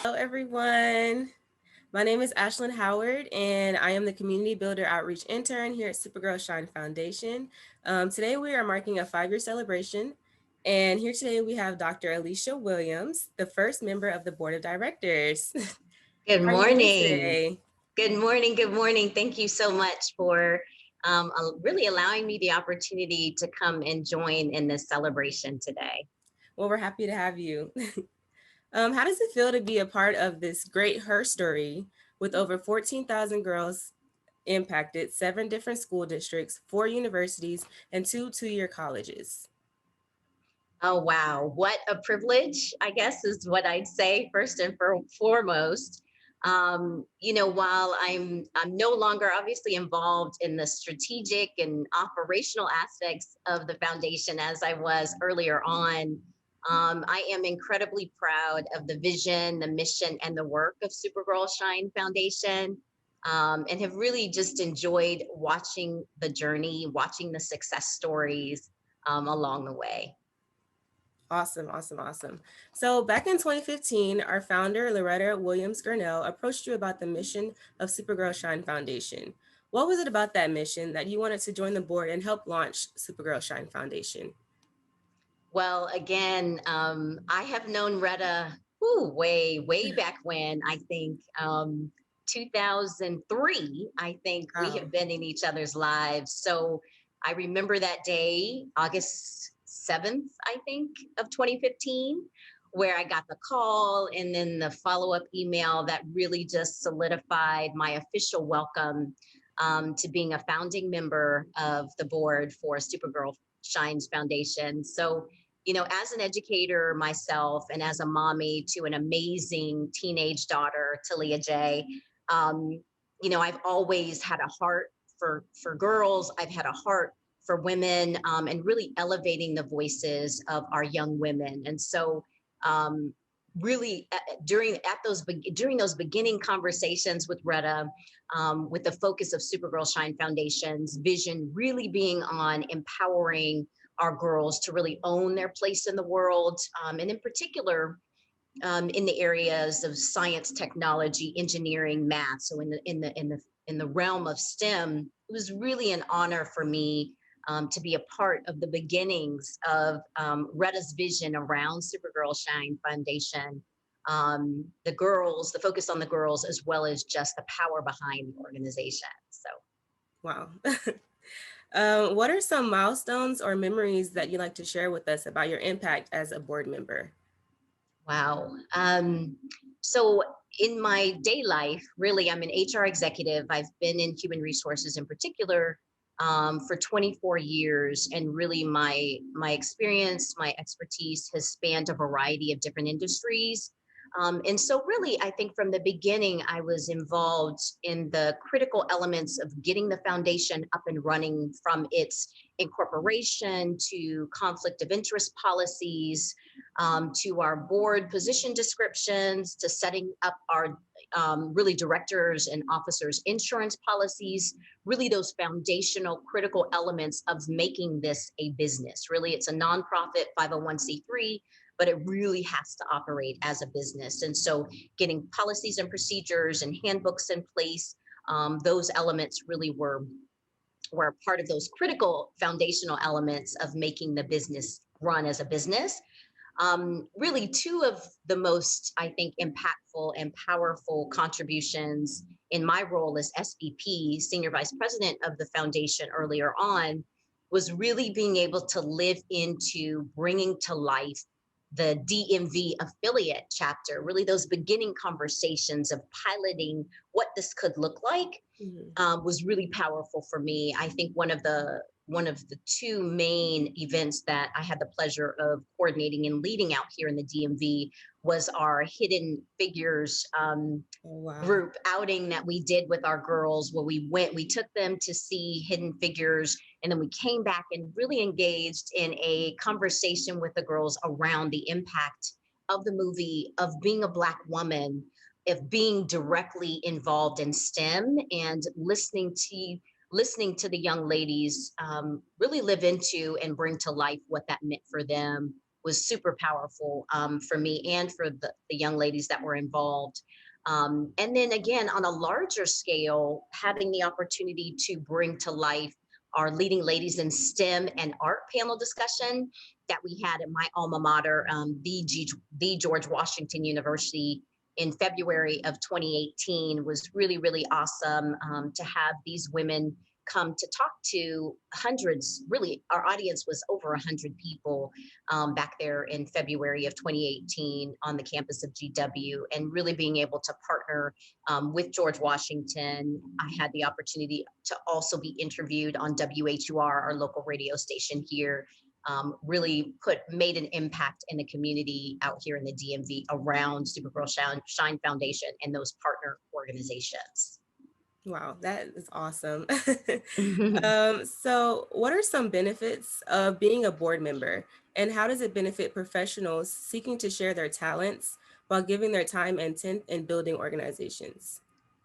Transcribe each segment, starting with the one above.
Hello, everyone. My name is Ashlyn Howard, and I am the Community Builder Outreach Intern here at Supergirl Shine Foundation. Today, we are marking a 5-year celebration, and here today we have Dr. Alicia Williams, the first member of the Board of Directors. Good How are you doing morning. today? Good morning. Good morning. Thank you so much for really allowing me the opportunity to come and join in this celebration today. Well, we're happy to have you. How does it feel to be a part of this great Her story with over 14,000 girls impacted, 7 different school districts, 4 universities, and 2 two-year colleges? Oh, wow. What a privilege, I guess, is what I'd say first and foremost. While I'm no longer obviously involved in the strategic and operational aspects of the foundation as I was earlier on, I am incredibly proud of the vision, the mission, and the work of Supergirl Shine Foundation, and have really just enjoyed watching the journey, watching the success stories along the way. Awesome, awesome, awesome. So back in 2015, our founder, Loretta Williams Gurnell, approached you about the mission of Supergirl Shine Foundation. What was it about that mission that you wanted to join the board and help launch Supergirl Shine Foundation? Well, again, I have known Retta way back when, I think 2003, I think we Wow. have been in each other's lives. So I remember that day, August 7th, I think, of 2015, where I got the call and then the follow-up email that really just solidified my official welcome to being a founding member of the board for Supergirl Shines Foundation. So as an educator myself and as a mommy to an amazing teenage daughter, Talia J, I've always had a heart for girls. I've had a heart for women, and really elevating the voices of our young women. And so, really during those beginning conversations with Retta, with the focus of Supergirl Shine Foundation's vision really being on empowering our girls to really own their place in the world, and in particular in the areas of science, technology, engineering, math. So in the realm of STEM, it was really an honor for me to be a part of the beginnings of Retta's vision around Supergirl Shine Foundation. The focus on the girls, as well as just the power behind the organization. So, Wow. What are some milestones or memories that you'd like to share with us about your impact as a board member? wow. So in my day life, really, I'm an HR executive. I've been in human resources in particular for 24 years, and really my experience, my expertise has spanned a variety of different industries. And so really, I think from the beginning, I was involved in the critical elements of getting the foundation up and running, from its incorporation to conflict of interest policies, to our board position descriptions, to setting up our really directors and officers insurance policies, really those foundational critical elements of making this a business. Really, it's a nonprofit 501c3, but it really has to operate as a business. And so getting policies and procedures and handbooks in place, those elements really were part of those critical foundational elements of making the business run as a business. Really, two of the most, I think, impactful and powerful contributions in my role as SVP, Senior Vice President of the foundation earlier on, was really being able to live into bringing to life the DMV affiliate chapter, really those beginning conversations of piloting what this could look like, Mhm. was really powerful for me. I think one of the two main events that I had the pleasure of coordinating and leading out here in the DMV was our Hidden Figures Oh, wow. group outing that we did with our girls, where we took them to see Hidden Figures, and then we came back and really engaged in a conversation with the girls around the impact of the movie, of being a Black woman, of being directly involved in STEM, and listening to the young ladies really live into and bring to life what that meant for them was super powerful for me and for the young ladies that were involved. And then again, on a larger scale, having the opportunity to bring to life our leading ladies in STEM and art panel discussion that we had at my alma mater, the George Washington University, in February of 2018 was really, really awesome to have these women come to talk to hundreds. Really, our audience was over 100 people back there in February of 2018 on the campus of GW, and really being able to partner with George Washington. I had the opportunity to also be interviewed on WHUR, our local radio station here. Really made an impact in the community out here in the DMV around Supergirl Shine Foundation and those partner organizations. Wow, that is awesome. So, what are some benefits of being a board member, and how does it benefit professionals seeking to share their talents while giving their time and intent in building organizations?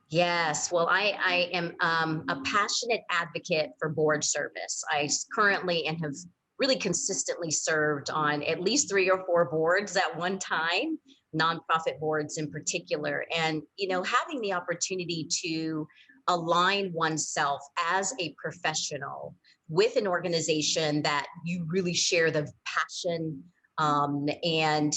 Yes, well, I am a passionate advocate for board service. Currently and have really consistently served on at least 3 or 4 boards at one time, nonprofit boards in particular. And, having the opportunity to align oneself as a professional with an organization that you really share the passion and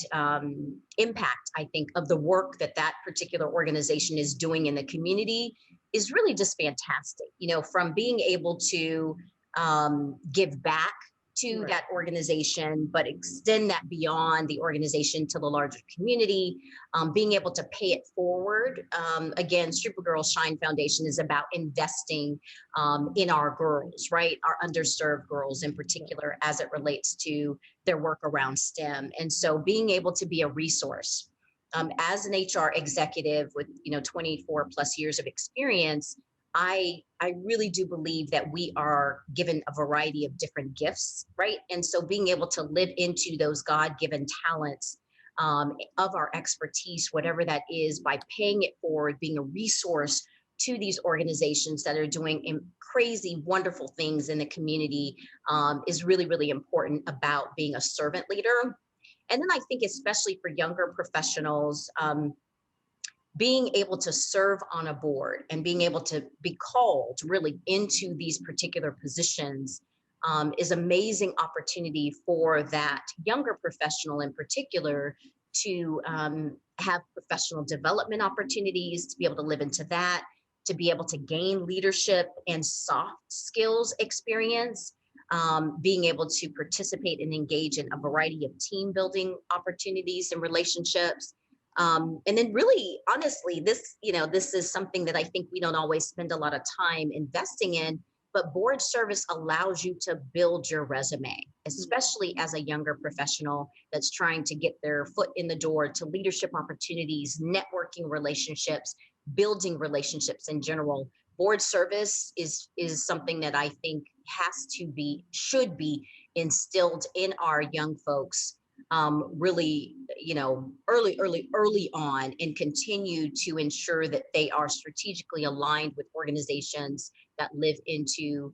impact, I think, of the work that that particular organization is doing in the community is really just fantastic. From being able to give back to Right. that organization, but extend that beyond the organization to the larger community, being able to pay it forward. Again, Supergirl Shine Foundation is about investing in our girls, right? Our underserved girls in particular, as it relates to their work around STEM. And so being able to be a resource as an HR executive with 24 plus years of experience, I really do believe that we are given a variety of different gifts, right? And so being able to live into those God-given talents of our expertise, whatever that is, by paying it forward, being a resource to these organizations that are doing crazy, wonderful things in the community is really, really important about being a servant leader. And then I think, especially for younger professionals, being able to serve on a board and being able to be called really into these particular positions is amazing opportunity for that younger professional in particular to have professional development opportunities, to be able to live into that, to be able to gain leadership and soft skills experience, being able to participate and engage in a variety of team building opportunities and relationships. And then really, honestly, this is something that I think we don't always spend a lot of time investing in, but board service allows you to build your resume, especially as a younger professional that's trying to get their foot in the door to leadership opportunities, networking relationships, building relationships in general. Board service is something that I think should be instilled in our young folks really, early on, and continue to ensure that they are strategically aligned with organizations that live into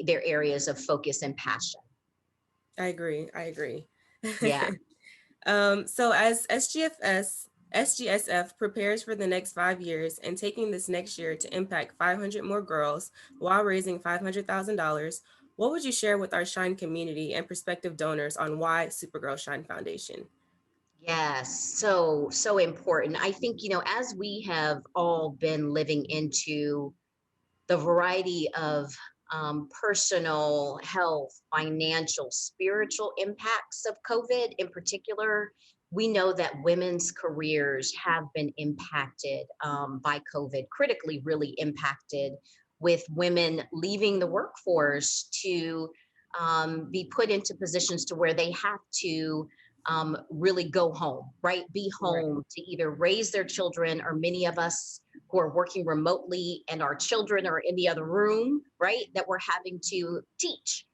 their areas of focus and passion. I agree. I agree. Yeah. So as SGSF prepares for the next 5 years and taking this next year to impact 500 more girls while raising $500,000, what would you share with our Shine community and prospective donors on why Supergirl Shine Foundation? Yes, so important. I think, as we have all been living into the variety of personal health, financial, spiritual impacts of COVID in particular, we know that women's careers have been impacted by COVID, critically, really impacted, with women leaving the workforce to be put into positions to where they have to really go home, right? Be Right. home to either raise their children, or many of us who are working remotely and our children are in the other room, right? That we're having to teach.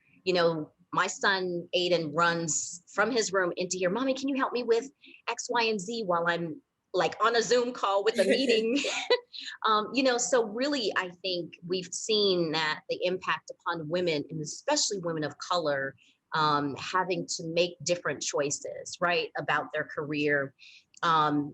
My son Aiden runs from his room into here. Mommy, can you help me with X, Y, and Z while I'm like on a Zoom call with a meeting? So really, I think we've seen that the impact upon women, and especially women of color, having to make different choices, right, about their career. Um,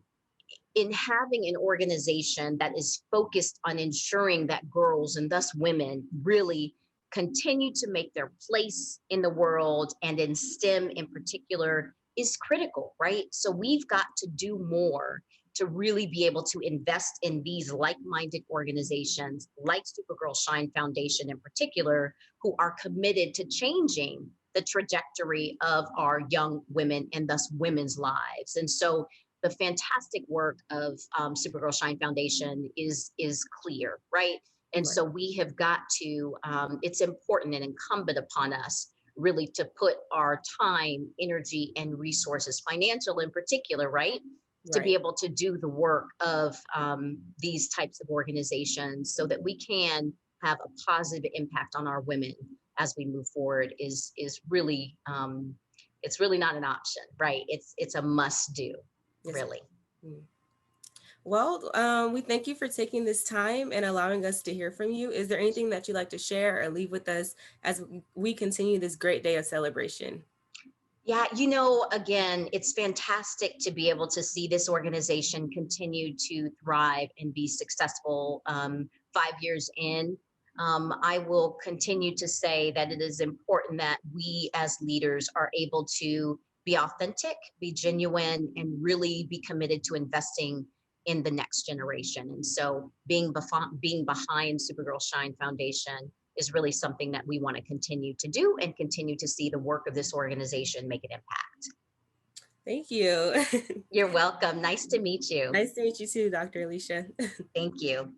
in having an organization that is focused on ensuring that girls and thus women really continue to make their place in the world and in STEM in particular is critical, right? So we've got to do more to really be able to invest in these like-minded organizations like Supergirl Shine Foundation in particular, who are committed to changing the trajectory of our young women and thus women's lives. And so the fantastic work of Supergirl Shine Foundation is clear, right? And Right. so we have got to. It's important and incumbent upon us really to put our time, energy, and resources, financial in particular, right, to be Right. able to do the work of these types of organizations, so that we can have a positive impact on our women as we move forward. Is really it's really not an option, right? It's a must do, Yes, really. ma'am. Mm. Well, we thank you for taking this time and allowing us to hear from you. Is there anything that you'd like to share or leave with us as we continue this great day of celebration? Yeah, again, it's fantastic to be able to see this organization continue to thrive and be successful 5 years in. I will continue to say that it is important that we as leaders are able to be authentic, be genuine, and really be committed to investing in the next generation. And so being behind Supergirl Shine Foundation is really something that we want to continue to do and continue to see the work of this organization make an impact. Thank you. You're welcome. Nice to meet you. Nice to meet you too, Dr. Alicia. Thank you.